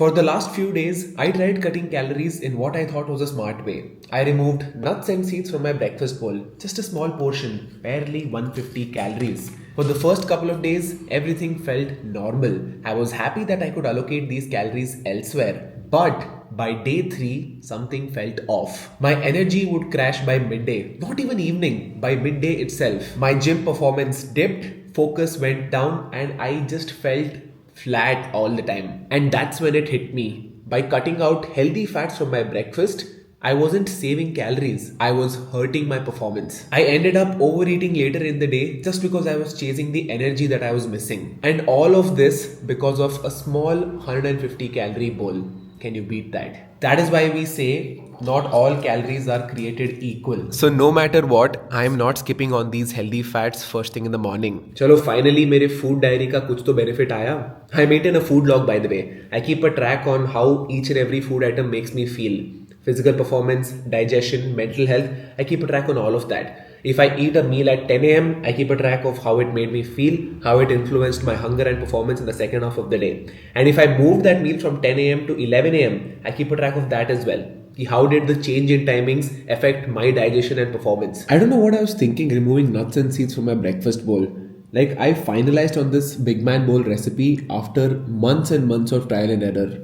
For the last few days, I tried cutting calories in what I thought was a smart way. I removed nuts and seeds from my breakfast bowl, just a small portion, barely 150 calories. For the first couple of days, everything felt normal. I was happy that I could allocate these calories elsewhere. But by day 3, something felt off. My energy would crash by midday, not even evening, by midday itself. My gym performance dipped, focus went down, and I just felt flat all the time. And that's when it hit me. By cutting out healthy fats from my breakfast, I wasn't saving calories, I was hurting my performance. I ended up overeating later in the day just because I was chasing the energy that I was missing. And all of this because of a small 150 calorie bowl. Can you beat that? That is why we say not all calories are created equal. So no matter what, I am not skipping on these healthy fats first thing in the morning. Chalo, finally मेरे food diary का कुछ तो benefit आया. I maintain a food log, by the way. I keep a track on how each and every food item makes me feel. Physical performance, digestion, mental health. I keep a track on all of that. If I eat a meal at 10 a.m., I keep a track of how it made me feel, how it influenced my hunger and performance in the second half of the day. And if I moved that meal from 10 a.m. to 11 a.m., I keep a track of that as well. How did the change in timings affect my digestion and performance? I don't know what I was thinking removing nuts and seeds from my breakfast bowl. Like, I finalized on this Big Man Bowl recipe after months and months of trial and error.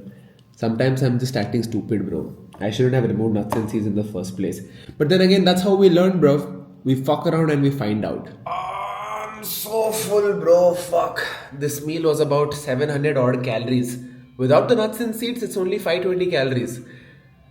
Sometimes I'm just acting stupid, bro. I shouldn't have removed nuts and seeds in the first place. But then again, that's how we learn, bro. We fuck around and we find out. I'm so full, bro. Fuck. This meal was about 700 odd calories. Without the nuts and seeds, it's only 520 calories.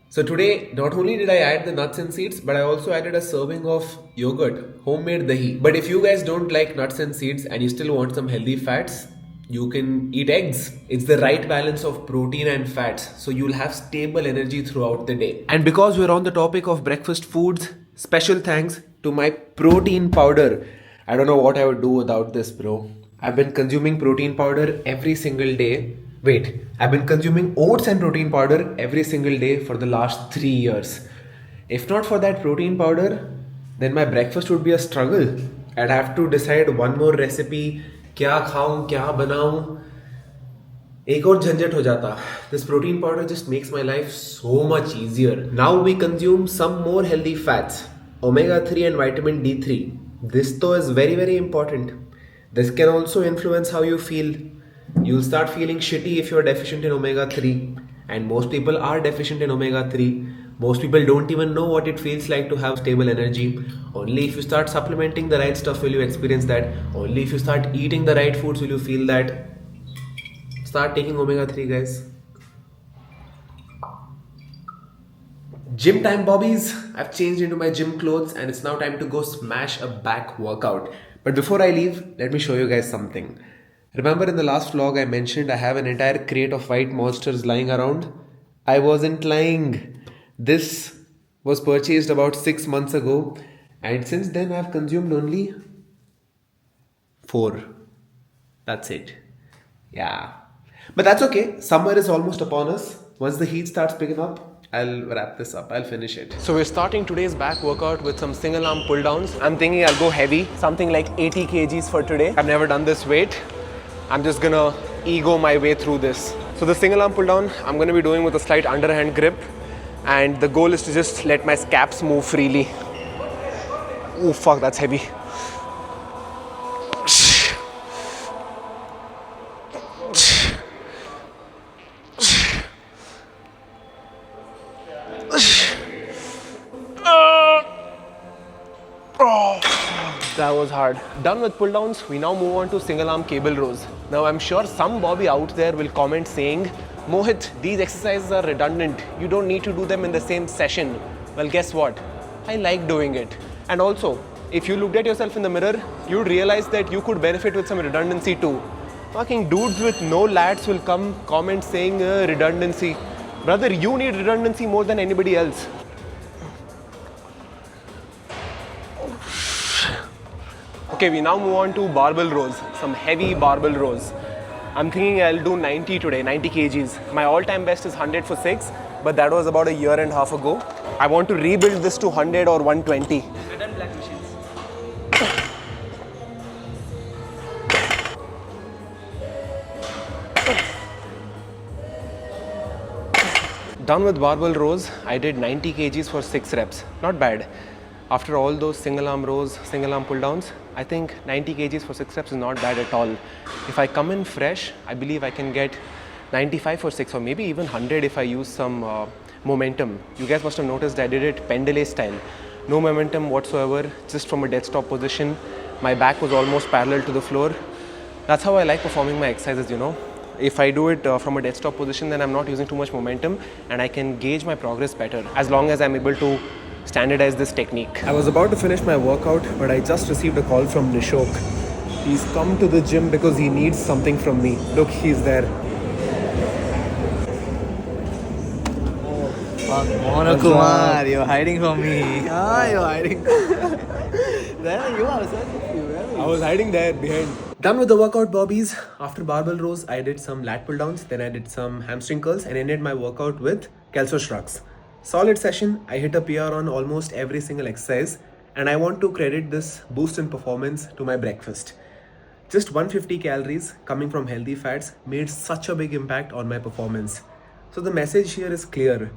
So today, not only did I add the nuts and seeds, but I also added a serving of yogurt, homemade dahi. But if you guys don't like nuts and seeds and you still want some healthy fats, you can eat eggs. It's the right balance of protein and fats, so you'll have stable energy throughout the day. And because we're on the topic of breakfast foods, special thanks to my protein powder. I don't know what I would do without this, bro. I've been consuming protein powder every single day. I've been consuming oats and protein powder every single day for the last 3 years. If not for that protein powder, then my breakfast would be a struggle. I'd have to decide one more recipe, क्या खाऊं, क्या बनाऊं, एक और झंझट हो जाता. This protein powder just makes my life so much easier. Now we consume some more healthy fats, omega-3 and vitamin D3. This though is very, very important. This can also influence how you feel. You'll start feeling shitty if you're deficient in omega-3, and most people are deficient in omega-3. Most people don't even know what it feels like to have stable energy. Only if you start supplementing the right stuff will you experience that. Only if you start eating the right foods will you feel that. Start taking omega-3, guys. Gym time, bobbies. I've changed into my gym clothes and it's now time to go smash a back workout. But before I leave, let me show you guys something. Remember in the last vlog I mentioned I have an entire crate of white monsters lying around? I wasn't lying. This was purchased about 6 months ago, and since then I've consumed only 4. That's it. Yeah. But that's okay. Summer is almost upon us. Once the heat starts picking up, I'll wrap this up. I'll finish it. So we're starting today's back workout with some single arm pull downs. I'm thinking I'll go heavy, something like 80 kgs for today. I've never done this weight. I'm just gonna ego my way through this. So the single arm pull down, I'm gonna be doing with a slight underhand grip. And the goal is to just let my scaps move freely. Oh fuck, that's heavy. That was hard. Done with pull downs, we now move on to single arm cable rows. Now I'm sure some Bobby out there will comment saying, Mohit, these exercises are redundant. You don't need to do them in the same session. Well, guess what? I like doing it. And also, if you looked at yourself in the mirror, you'd realize that you could benefit with some redundancy too. Fucking dudes with no lats will come comment saying redundancy. Brother, you need redundancy more than anybody else. Okay, we now move on to barbell rows, some heavy barbell rows. I'm thinking I'll do 90 today, 90 kgs. My all-time best is 100 for 6, but that was about a year and a half ago. I want to rebuild this to 100 or 120. Red and black machines. Done with barbell rows, I did 90 kgs for 6 reps. Not bad. After all those single arm rows, single arm pull downs, I think 90 kgs for 6 reps is not bad at all. If I come in fresh, I believe I can get 95 for 6 or maybe even 100 if I use some momentum. You guys must have noticed I did it pendulum style. No momentum whatsoever, just from a dead stop position. My back was almost parallel to the floor. That's how I like performing my exercises, you know. If I do it from a dead stop position, then I'm not using too much momentum and I can gauge my progress better as long as I'm able to standardize this technique. I was about to finish my workout, but I just received a call from Nishok. He's come to the gym because he needs something from me. Look, he's there. Mono Kumar, you're hiding from me. You're hiding. There you are, sir. I was hiding there behind. Done with the workout, bobbies. After barbell rows, I did some lat pull downs, then I did some hamstring curls and ended my workout with Kelso shrugs. Solid session. I hit a PR on almost every single exercise, and I want to credit this boost in performance to my breakfast. Just 150 calories coming from healthy fats made such a big impact on my performance. So the message here is clear.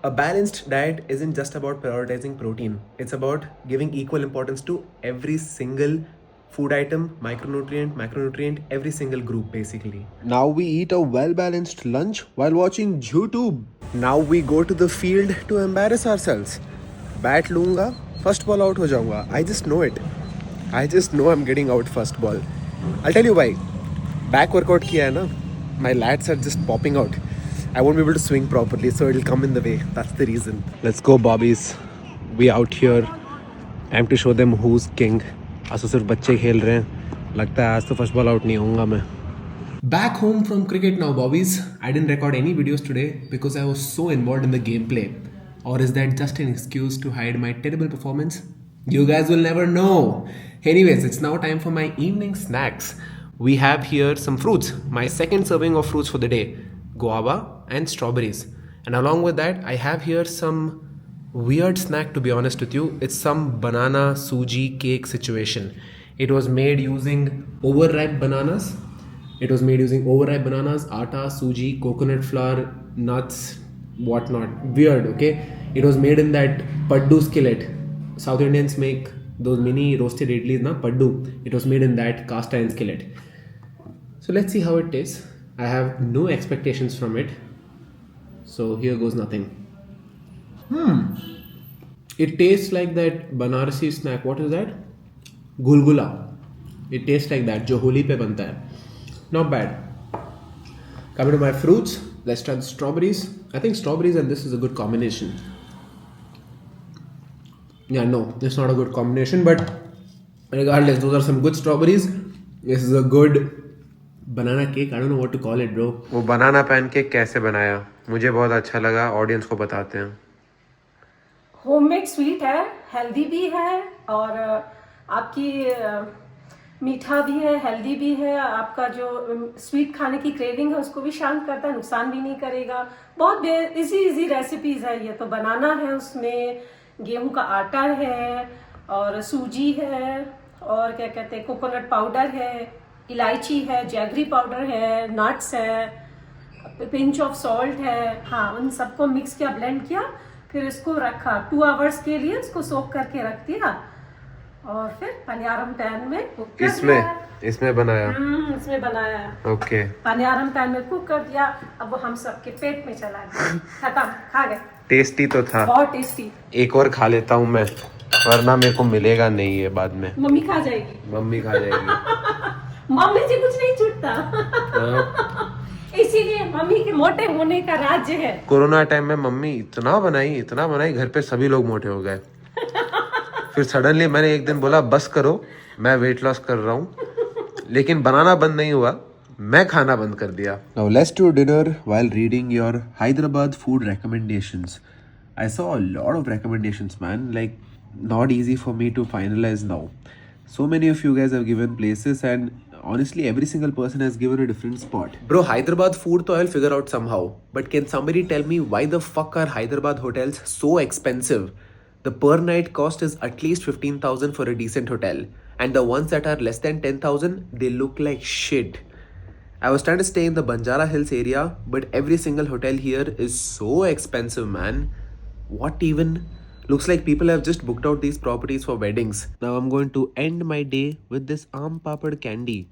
A balanced diet isn't just about prioritizing protein. It's about giving equal importance to every single food item, micronutrient, macronutrient, every single group basically. Now we eat a well-balanced lunch while watching YouTube. Now we go to the field to embarrass ourselves. Bat lunga, first ball out ho jaunga. I just know it. I just know I'm getting out first ball. I'll tell you why. Back workout kiya hai na, my lats are just popping out. I won't be able to swing properly, so it'll come in the way. That's the reason. Let's go, bobbies. We out here. Time to show them who's king. आज तो सिर्फ बच्चे खेल रहे हैं. लगता है आज तो फर्स्ट बॉल आउट नहीं होऊंगा मैं. Back home from cricket now, bobbies. I didn't record any videos today because I was so involved in the gameplay. Or is that just an excuse to hide my terrible performance? You guys will never know. Anyways, it's now time for my evening snacks. We have here some fruits. My second serving of fruits for the day. Guava and strawberries. And along with that, I have here some weird snack, to be honest with you. It's some banana suji cake situation. It was made using overripe bananas. Atta, suji, coconut flour, nuts, whatnot. Weird, okay? It was made in that paddu skillet. South Indians make those mini roasted idlis, na paddu. It was made in that cast iron skillet. So let's see how it tastes. I have no expectations from it. So here goes nothing. It tastes like that Banarasi snack. What is that? Gulgula. It tastes like that. Jo holi pe banta hai. Not bad. Coming to my fruits. Let's try the strawberries. I think strawberries and this is a good combination. Yeah, no, it's not a good combination, but regardless, those are some good strawberries. This is a good banana cake. I don't know what to call it, bro. वो बनाना pancake कैसे बनाया? मुझे बहुत अच्छा लगा. Audience को बताते हैं. होममेड स्वीट है, हेल्दी भी है और आपकी मीठा भी है, हेल्दी भी है. आपका जो स्वीट खाने की क्रेविंग है उसको भी शांत करता है, नुकसान भी नहीं करेगा. बहुत इजी रेसिपीज है. ये तो बनाना है, उसमें गेहूं का आटा है और सूजी है और क्या कहते हैं कोकोनट पाउडर है, इलायची है, जैगरी पाउडर है, नट्स है, पिंच ऑफ सॉल्ट है. हाँ, उन सबको मिक्स किया, ब्लेंड किया, फिर इसको रखा 2 आवर्स के लिए. इसको सोक करके रख दिया और फिर पनियारम पैन में कुक कर दिया. इसमें बनाया. इसमें बनाया. ओके. पनियारम पैन में कुक कर दिया. अब वो हम सबके पेट में चला गया. खत्म, खा गए. टेस्टी तो था. बहुत टेस्टी. एक और खा लेता हूँ मैं, वरना मेरे को मिलेगा नहीं है बाद में. मम्मी खा जाएगी. मम्मी खा जाएगी. मम्मी से कुछ नहीं छूटता. इसीलिए मम्मी के मोटे होने का राज्य है. कोरोना टाइम में मम्मी इतना बनाई घर पे सभी लोग मोटे हो गए. फिर सडनली मैंने एक दिन बोला बस करो, मैं वेट लॉस कर रहा हूँ. लेकिन बनाना बंद नहीं हुआ, मैं खाना बंद कर दिया. Now let's do dinner while reading your Hyderabad food recommendations. I saw a lot of recommendations, man. Like, not easy for me to finalize now. So many of you guys have given places, and honestly, every single person has given a different spot. Bro, Hyderabad food to I'll figure out somehow. But can somebody tell me why the fuck are Hyderabad hotels so expensive? The per night cost is at least 15,000 for a decent hotel. And the ones that are less than 10,000, they look like shit. I was trying to stay in the Banjara Hills area, but every single hotel here is so expensive, man. What even? Looks like people have just booked out these properties for weddings. Now I'm going to end my day with this Aam Papad candy.